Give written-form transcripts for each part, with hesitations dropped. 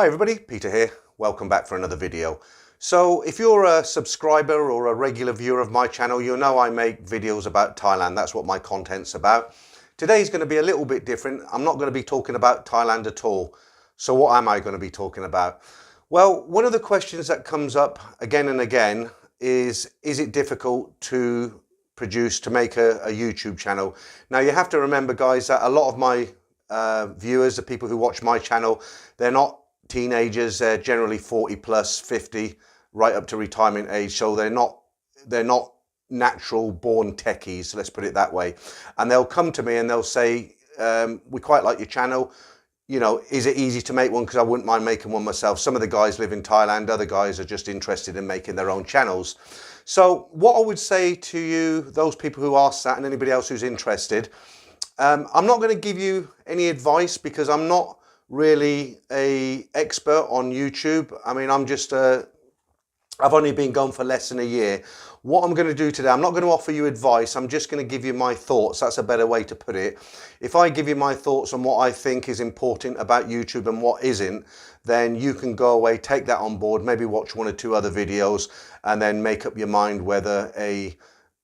Hi everybody, Peter here. Welcome back for another video. So if you're a subscriber or a regular viewer of my channel, you'll know I make videos about Thailand. That's what my content's about. Today's going to be a little bit different. I'm not going to be talking about Thailand at all. So what am I going to be talking about? Well, one of the questions that comes up again and again is it difficult to make a YouTube channel? Now you have to remember, guys, that a lot of my viewers, the people who watch my channel, they're not teenagers. They're generally 40 plus, 50, right up to retirement age. So they're not natural born techies, let's put it that way. And they'll come to me and they'll say, we quite like your channel. You know, is it easy to make one? Because I wouldn't mind making one myself. Some of the guys live in Thailand. Other guys are just interested in making their own channels. So what I would say to you, those people who ask that and anybody else who's interested, I'm not going to give you any advice because I'm not really an expert on YouTube. I mean, I've only been going for less than a year. What I'm going to do today, I'm not going to offer you advice. I'm just going to give you my thoughts. That's a better way to put it. If I give you my thoughts on what I think is important about YouTube and what isn't, then you can go away, take that on board, maybe watch one or two other videos and then make up your mind whether a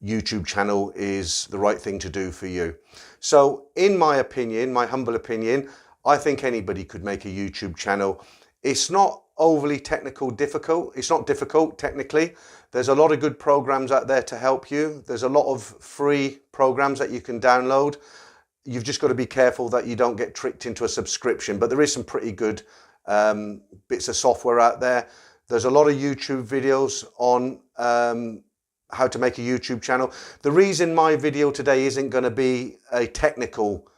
YouTube channel is the right thing to do for you. So in my opinion, my humble opinion, I think anybody could make a YouTube channel. It's not overly difficult. It's not difficult technically. There's a lot of good programs out there to help you. There's a lot of free programs that you can download. You've just got to be careful that you don't get tricked into a subscription, but there is some pretty good bits of software out there. There's a lot of YouTube videos on how to make a YouTube channel. The reason my video today isn't going to be a technical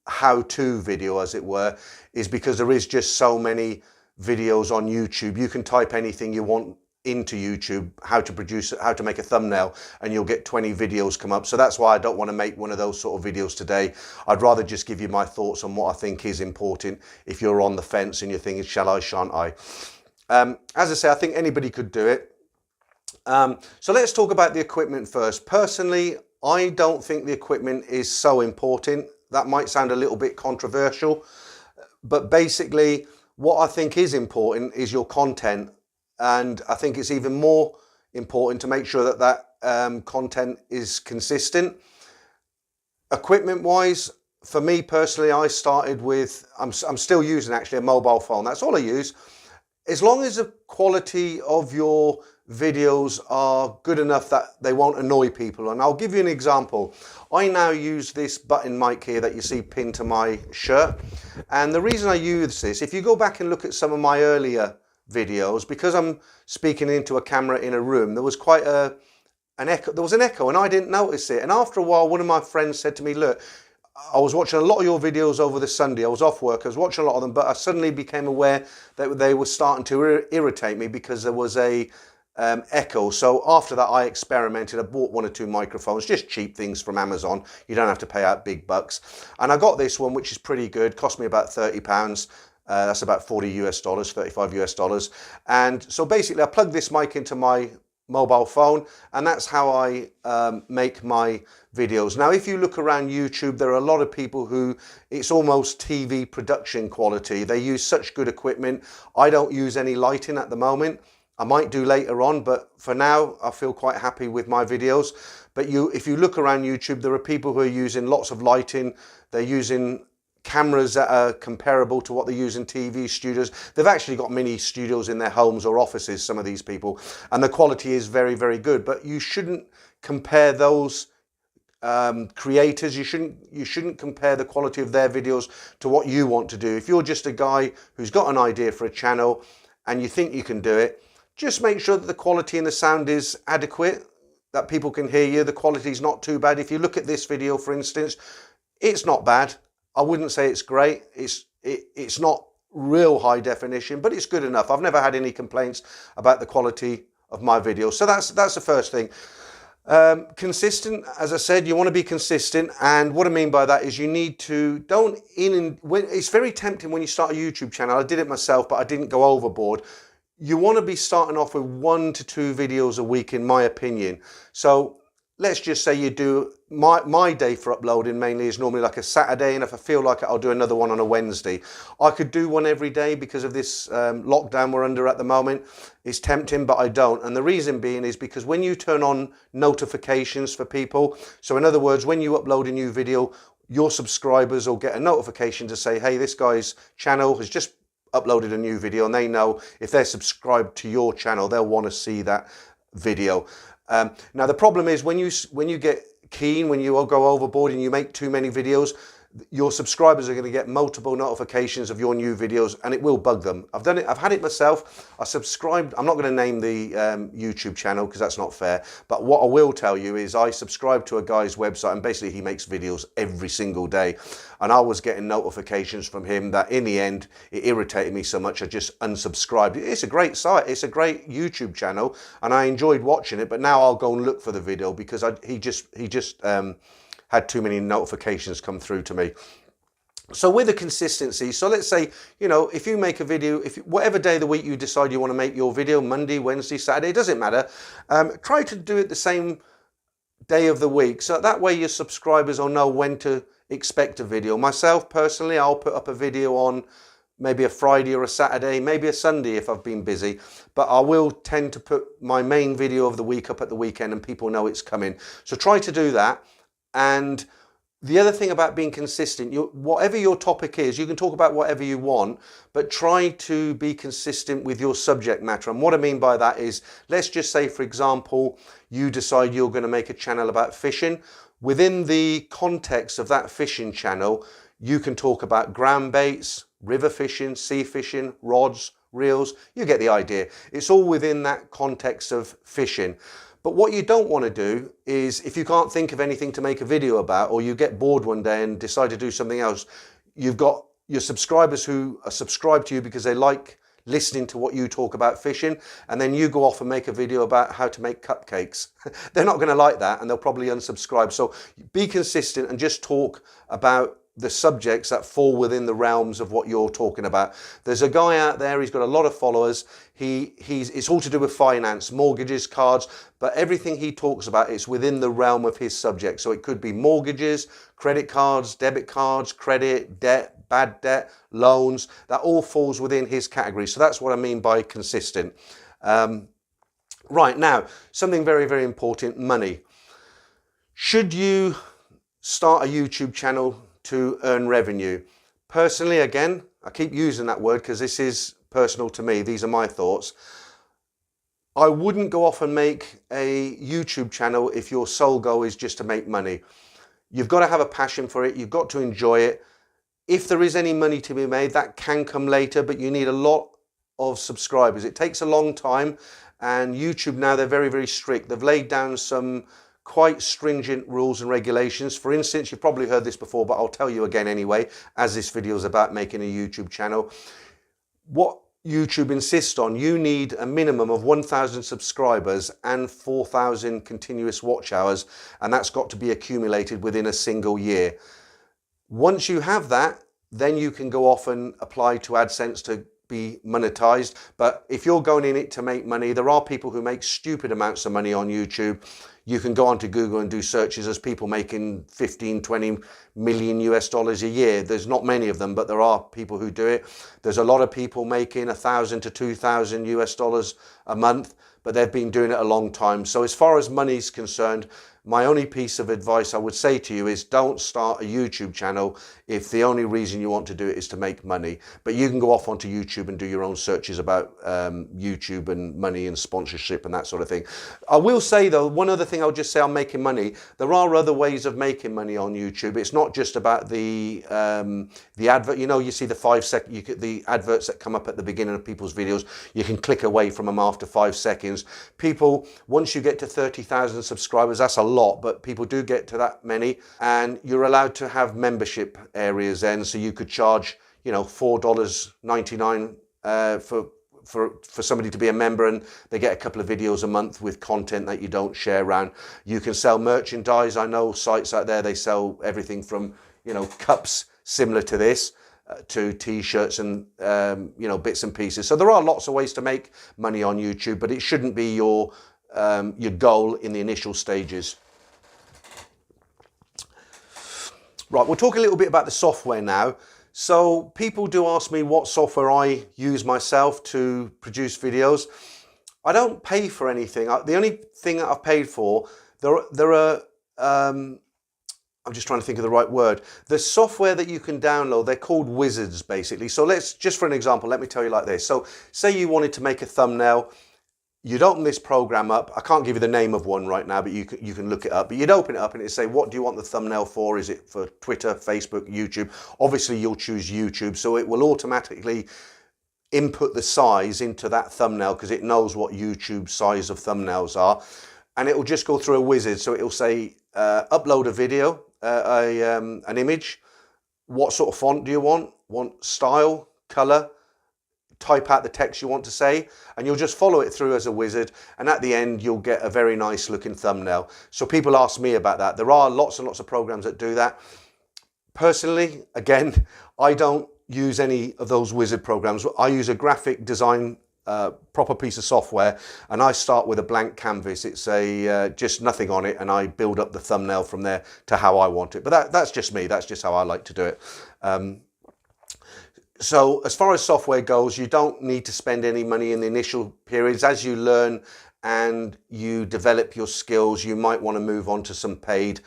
how-to video, as it were, is because there is just so many videos on YouTube. You can type anything you want into YouTube, how to make a thumbnail, and you'll get 20 videos come up. So that's why I don't want to make one of those sort of videos today. I'd rather just give you my thoughts on what I think is important if you're on the fence and you're thinking, shall I, shan't I? As I say, I think anybody could do it. So let's talk about the equipment first. Personally, I don't think the equipment is so important. That might sound a little bit controversial, but basically what I think is important is your content. And I think it's even more important to make sure that that content is consistent. Equipment wise, for me personally, I started with, I'm still using actually a mobile phone. That's all I use. As long as the quality of your videos are good enough that they won't annoy people. And I'll give you an example. I now use this button mic here that you see pinned to my shirt. And the reason I use this, if you go back and look at some of my earlier videos, because I'm speaking into a camera in a room, there was quite an echo. There was an echo and I didn't notice it. And after a while, one of my friends said to me, look, I was watching a lot of your videos over the Sunday. I was off work. I was watching a lot of them, but I suddenly became aware that they were starting to irritate me because there was a echo. So after that, I experimented. I bought one or two microphones, just cheap things from Amazon. You don't have to pay out big bucks. And I got this one, which is pretty good. Cost me about £30. That's about 40 US dollars, 35 US dollars. And so basically I plugged this mic into my mobile phone, and that's how I make my videos. Now, if you look around YouTube, there are a lot of people who it's almost TV production quality. They use such good equipment. I don't use any lighting at the moment. I might do later on, but for now, I feel quite happy with my videos. But if you look around YouTube, there are people who are using lots of lighting. They're using cameras that are comparable to what they use in TV studios. They've actually got mini studios in their homes or offices, some of these people, and the quality is very, very good. But you shouldn't compare those creators. You shouldn't compare the quality of their videos to what you want to do. If you're just a guy who's got an idea for a channel and you think you can do it, just make sure that the quality and the sound is adequate, that people can hear you. The quality is not too bad. If you look at this video, for instance, it's not bad. I wouldn't say it's great. It's not real high definition, but it's good enough. I've never had any complaints about the quality of my videos. So that's the first thing. Consistent, as I said, you want to be consistent. And what I mean by that is you need to, it's very tempting when you start a YouTube channel. I did it myself, but I didn't go overboard. You want to be starting off with 1 to 2 videos a week, in my opinion. So let's just say you do, my day for uploading mainly is normally like a Saturday, and if I feel like it, I'll do another one on a Wednesday. I could do one every day because of this lockdown we're under at the moment. It's tempting, but I don't. And the reason being is because when you turn on notifications for people, so in other words, when you upload a new video, your subscribers will get a notification to say, hey, this guy's channel has just uploaded a new video, and they know if they're subscribed to your channel, they'll want to see that video. Now the problem is when you get keen, when you go overboard and you make too many videos, your subscribers are going to get multiple notifications of your new videos, and it will bug them. I've done it. I've had it myself. I subscribed. I'm not going to name the YouTube channel because that's not fair. But what I will tell you is I subscribed to a guy's website, and basically he makes videos every single day. And I was getting notifications from him that in the end, it irritated me so much I just unsubscribed. It's a great site. It's a great YouTube channel, and I enjoyed watching it. But now I'll go and look for the video because he just had too many notifications come through to me. So with the consistency, so let's say, you know, if you make a video, whatever day of the week you decide you want to make your video, Monday, Wednesday, Saturday, it doesn't matter. Try to do it the same day of the week. So that way your subscribers will know when to expect a video. Myself personally, I'll put up a video on maybe a Friday or a Saturday, maybe a Sunday if I've been busy, but I will tend to put my main video of the week up at the weekend and people know it's coming. So try to do that. And the other thing about being consistent, whatever your topic is, you can talk about whatever you want, but try to be consistent with your subject matter. And what I mean by that is, let's just say, for example, you decide you're going to make a channel about fishing. Within the context of that fishing channel, you can talk about ground baits, river fishing, sea fishing, rods, reels. You get the idea. It's all within that context of fishing. But what you don't want to do is, if you can't think of anything to make a video about, or you get bored one day and decide to do something else, you've got your subscribers who are subscribed to you because they like listening to what you talk about fishing, and then you go off and make a video about how to make cupcakes. They're not going to like that, and they'll probably unsubscribe. So be consistent and just talk about the subjects that fall within the realms of what you're talking about. There's a guy out there, he's got a lot of followers. It's all to do with finance, mortgages, cards, but everything he talks about is within the realm of his subject. So it could be mortgages, credit cards, debit cards, credit, debt, bad debt, loans. That all falls within his category. So that's what I mean by consistent. Right, now, something very, very important, money. Should you start a YouTube channel to earn revenue? Personally, again, I keep using that word because this is personal to me. These are my thoughts. I wouldn't go off and make a YouTube channel if your sole goal is just to make money. You've got to have a passion for it. You've got to enjoy it. If there is any money to be made, that can come later, but you need a lot of subscribers. It takes a long time, and YouTube now, they're very, very strict. They've laid down some quite stringent rules and regulations. For instance, you've probably heard this before, but I'll tell you again anyway, as this video is about making a YouTube channel. What YouTube insists on, you need a minimum of 1,000 subscribers and 4,000 continuous watch hours, and that's got to be accumulated within a single year. Once you have that, then you can go off and apply to AdSense to be monetized. But if you're going in it to make money, there are people who make stupid amounts of money on YouTube. You can go onto Google and do searches. There's people making 15, 20 million US dollars a year. There's not many of them, but there are people who do it. There's a lot of people making 1,000 to 2,000 US dollars a month, but they've been doing it a long time. So as far as money is concerned, my only piece of advice I would say to you is don't start a YouTube channel if the only reason you want to do it is to make money. But you can go off onto YouTube and do your own searches about YouTube and money and sponsorship and that sort of thing. I will say though, one other thing I'll just say on making money, there are other ways of making money on YouTube. It's not just about the advert. You know, you see the 5 second, the adverts that come up at the beginning of people's videos, you can click away from them after 5 seconds. People, once you get to 30,000 subscribers, that's a lot, but people do get to that many, and you're allowed to have membership areas then, so you could charge, you know, $4.99 for somebody to be a member, and they get a couple of videos a month with content that you don't share around. You can sell merchandise. I know sites out there, they sell everything from, you know, cups similar to this to t-shirts and you know, bits and pieces. So there are lots of ways to make money on YouTube, but it shouldn't be your goal in the initial stages. Right, we'll talk a little bit about the software now. So people do ask me what software I use myself to produce videos. I don't pay for anything. The only thing that I've paid for, there are, I'm just trying to think of the right word. The software that you can download, they're called wizards basically. So let's, just for an example, let me tell you like this. So say you wanted to make a thumbnail, you'd open this program up. I can't give you the name of one right now, but you can look it up. But you'd open it up and it'd say, what do you want the thumbnail for? Is it for Twitter, Facebook, YouTube? Obviously you'll choose YouTube, so it will automatically input the size into that thumbnail because it knows what YouTube size of thumbnails are. And it will just go through a wizard. So it'll say, upload a video, an image. What sort of font do you want? Want style, color? Type out the text you want to say, and you'll just follow it through as a wizard, and at the end you'll get a very nice looking thumbnail. So people ask me about that. There are lots and lots of programs that do that. Personally, again, I don't use any of those wizard programs. I use a graphic design proper piece of software, and I start with a blank canvas. It's a just nothing on it, and I build up the thumbnail from there to how I want it. But that's just me. That's just how I like to do it. So as far as software goes, you don't need to spend any money in the initial periods. As you learn and you develop your skills, you might want to move on to some paid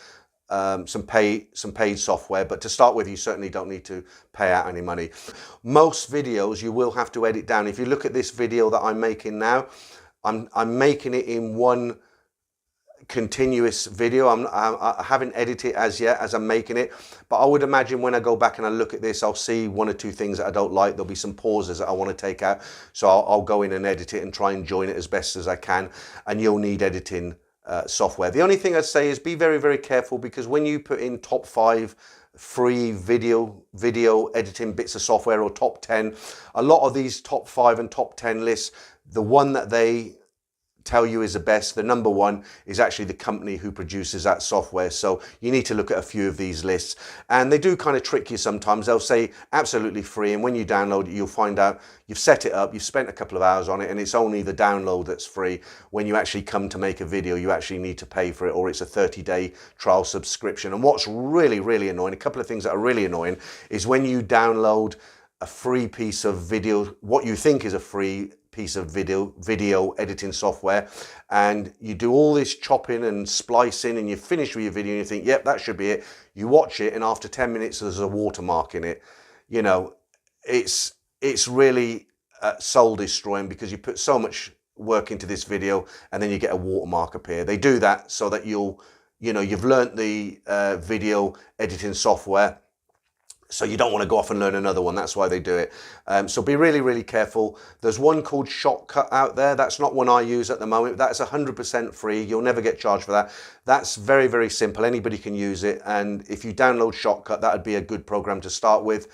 software. But to start with, you certainly don't need to pay out any money. Most videos you will have to edit down. If you look at this video that I'm making now, I'm making it in one continuous video. I haven't edited it as yet as I'm making it, but I would imagine when I go back and I look at this, I'll see one or two things that I don't like. There'll be some pauses that I want to take out, so I'll go in and edit it and try and join it as best as I can. And you'll need editing software. The only thing I'd say is be very, very careful, because when you put in top 5 free video editing bits of software, or top 10, a lot of these top 5 and top 10 lists, the one that they tell you is the best, the number one, is actually the company who produces that software. So you need to look at a few of these lists, and they do kind of trick you sometimes. They'll say absolutely free, and when you download it, you'll find out you've set it up, you've spent a couple of hours on it, and it's only the download that's free. When you actually come to make a video, you actually need to pay for it, or it's a 30-day trial subscription. And what's really, really annoying, a couple of things that are really annoying, is when you download a free piece of video, what you think is a free piece of video editing software, and you do all this chopping and splicing, and you finish with your video and you think, yep, that should be it. You watch it, and after 10 minutes there's a watermark in it. You know, it's really soul destroying, because you put so much work into this video and then you get a watermark appear. They do that so that you've learnt the video editing software, so you don't want to go off and learn another one. That's why they do it. So be really, really careful. There's one called Shortcut out there. That's not one I use at the moment. That's 100% free. You'll never get charged for that. That's very, very simple. Anybody can use it. And if you download Shortcut, that would be a good program to start with.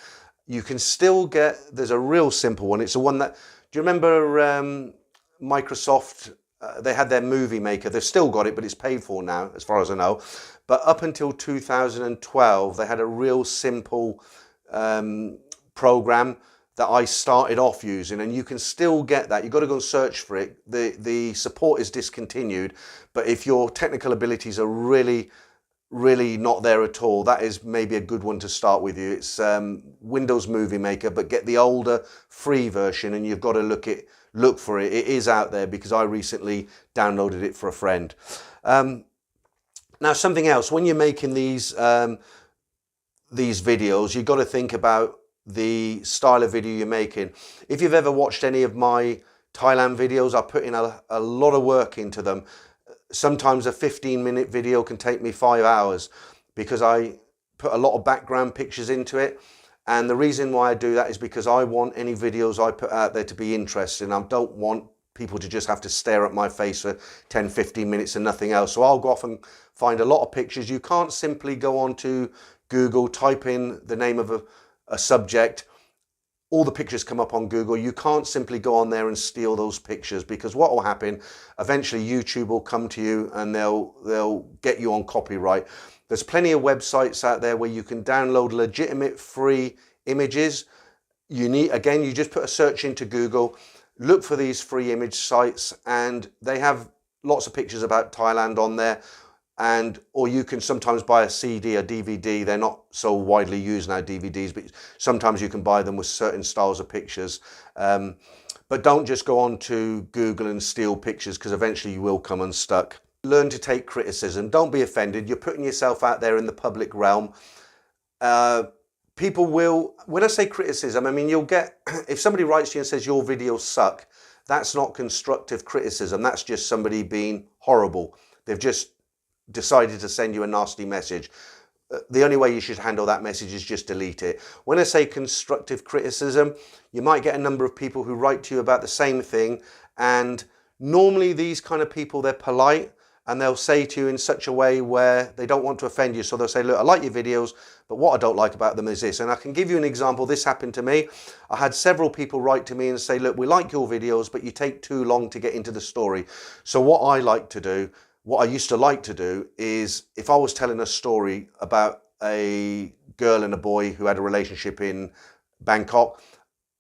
You can still get, there's a real simple one. It's the one that, do you remember Microsoft? They had their movie maker. They've still got it, but it's paid for now, as far as I know. But up until 2012, they had a real simple program that I started off using, and you can still get that. You've got to go and search for it. The support is discontinued, but if your technical abilities are really, really not there at all, that is maybe a good one to start with you. It's Windows Movie Maker, but get the older free version, and you've got to look for it. It is out there, because I recently downloaded it for a friend. Now, something else, when you're making these videos, you've got to think about the style of video you're making. If you've ever watched any of my Thailand videos, I put in a lot of work into them. Sometimes a 15-minute video can take me 5 hours, because I put a lot of background pictures into it. And the reason why I do that is because I want any videos I put out there to be interesting. I don't want people to just have to stare at my face for 10, 15 minutes and nothing else. So I'll go off and find a lot of pictures. You can't simply go on to Google, type in the name of a subject. All the pictures come up on Google. You can't simply go on there and steal those pictures, because what will happen, eventually YouTube will come to you and they'll get you on copyright. There's plenty of websites out there where you can download legitimate free images. You just put a search into Google, look for these free image sites, and they have lots of pictures about Thailand on there. or you can sometimes buy a CD, a DVD. They're not so widely used now, DVDs, but sometimes you can buy them with certain styles of pictures. But don't just go on to Google and steal pictures, because eventually you will come unstuck. Learn to take criticism. Don't be offended. You're putting yourself out there in the public realm. People will, when I say criticism, I mean, you'll get, if somebody writes to you and says your videos suck, that's not constructive criticism. That's just somebody being horrible. They've just decided to send you a nasty message. The only way you should handle that message is just delete it. When I say constructive criticism, you might get a number of people who write to you about the same thing, and normally these kind of people, they're polite, and they'll say to you in such a way where they don't want to offend you. So they'll say, look, I like your videos, but what I don't like about them is this. And I can give you an example. This happened to me. I had several people write to me and say, look, we like your videos, but you take too long to get into the story. So what I like to do, what I used to like to do, is if I was telling a story about a girl and a boy who had a relationship in Bangkok,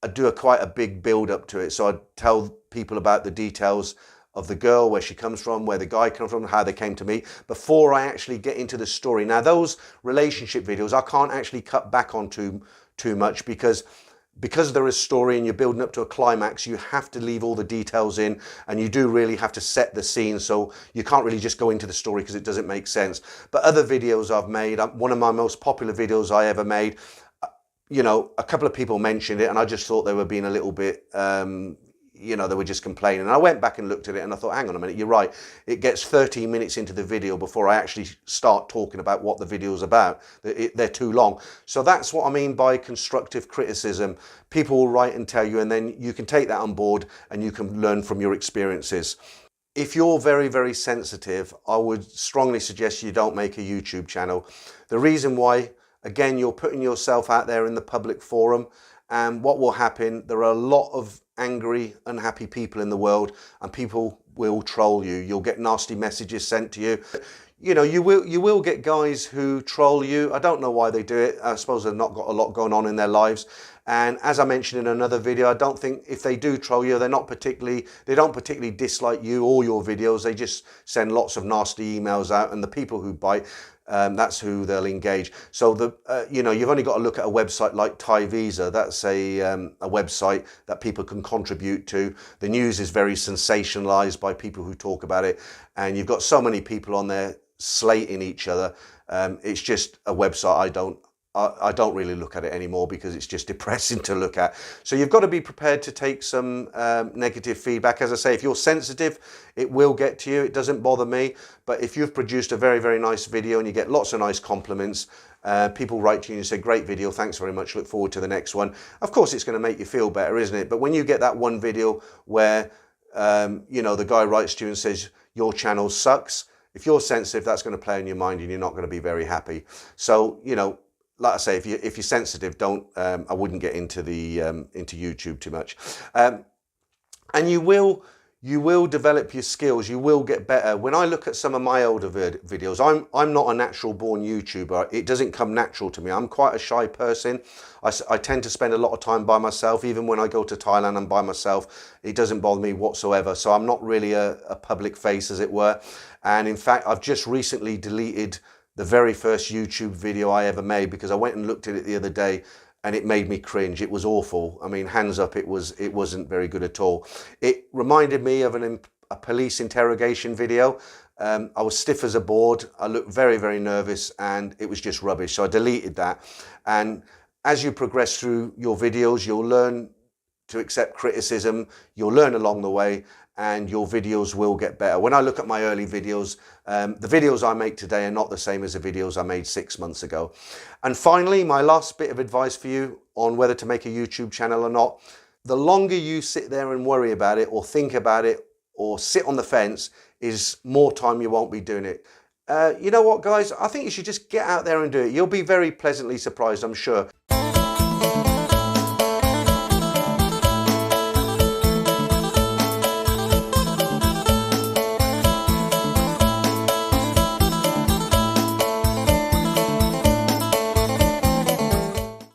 I'd do quite a big build up to it. So I'd tell people about the details of the girl, where she comes from, where the guy comes from, how they came to meet, before I actually get into the story. Now, those relationship videos, I can't actually cut back on too much, because there is story and you're building up to a climax, you have to leave all the details in, and you do really have to set the scene. So you can't really just go into the story, because it doesn't make sense. But other videos I've made, one of my most popular videos I ever made, you know, a couple of people mentioned it, and I just thought they were being a little bit, you know, they were just complaining. And I went back and looked at it and I thought, hang on a minute, you're right. It gets 30 minutes into the video before I actually start talking about what the video's about. They're too long. So that's what I mean by constructive criticism. People will write and tell you, and then you can take that on board and you can learn from your experiences. If you're very, very sensitive, I would strongly suggest you don't make a YouTube channel. The reason why, again, you're putting yourself out there in the public forum, and what will happen, there are a lot of angry, unhappy people in the world, and people will troll you. You'll get nasty messages sent to you. You know, you will get guys who troll you. I don't know why they do it. I suppose they've not got a lot going on in their lives. And as I mentioned in another video, I don't think if they do troll you, they don't particularly dislike you or your videos. They just send lots of nasty emails out, and the people who bite, that's who they'll engage. So you know, you've only got to look at a website like Thai Visa. That's a website that people can contribute to. The news is very sensationalized by people who talk about it, and you've got so many people on there slating each other. It's just a website I don't really look at it anymore, because it's just depressing to look at. So you've got to be prepared to take some negative feedback. As I say, if you're sensitive, it will get to you. It doesn't bother me. But if you've produced a very, very nice video and you get lots of nice compliments, people write to you and say, great video, thanks very much, look forward to the next one. Of course, it's going to make you feel better, isn't it? But when you get that one video where, you know, the guy writes to you and says, your channel sucks, if you're sensitive, that's going to play in your mind and you're not going to be very happy. So, you know, like I say, if you're sensitive, don't. I wouldn't get into the into YouTube too much, and you will develop your skills. You will get better. When I look at some of my older videos, I'm not a natural born YouTuber. It doesn't come natural to me. I'm quite a shy person. I tend to spend a lot of time by myself. Even when I go to Thailand, I'm by myself. It doesn't bother me whatsoever. So I'm not really a public face, as it were. And in fact, I've just recently deleted the very first YouTube video I ever made, because I went and looked at it the other day and it made me cringe. It was awful. I mean, hands up, it wasn't very good at all. It reminded me of a police interrogation video. I was stiff as a board. I looked very, very nervous, and it was just rubbish. So I deleted that. And as you progress through your videos, you'll learn to accept criticism. You'll learn along the way, and your videos will get better. When I look at my early videos, the videos I make today are not the same as the videos I made 6 months ago. And finally, my last bit of advice for you on whether to make a YouTube channel or not: the longer you sit there and worry about it, or think about it, or sit on the fence, is more time you won't be doing it. You know what, guys? I think you should just get out there and do it. You'll be very pleasantly surprised, I'm sure.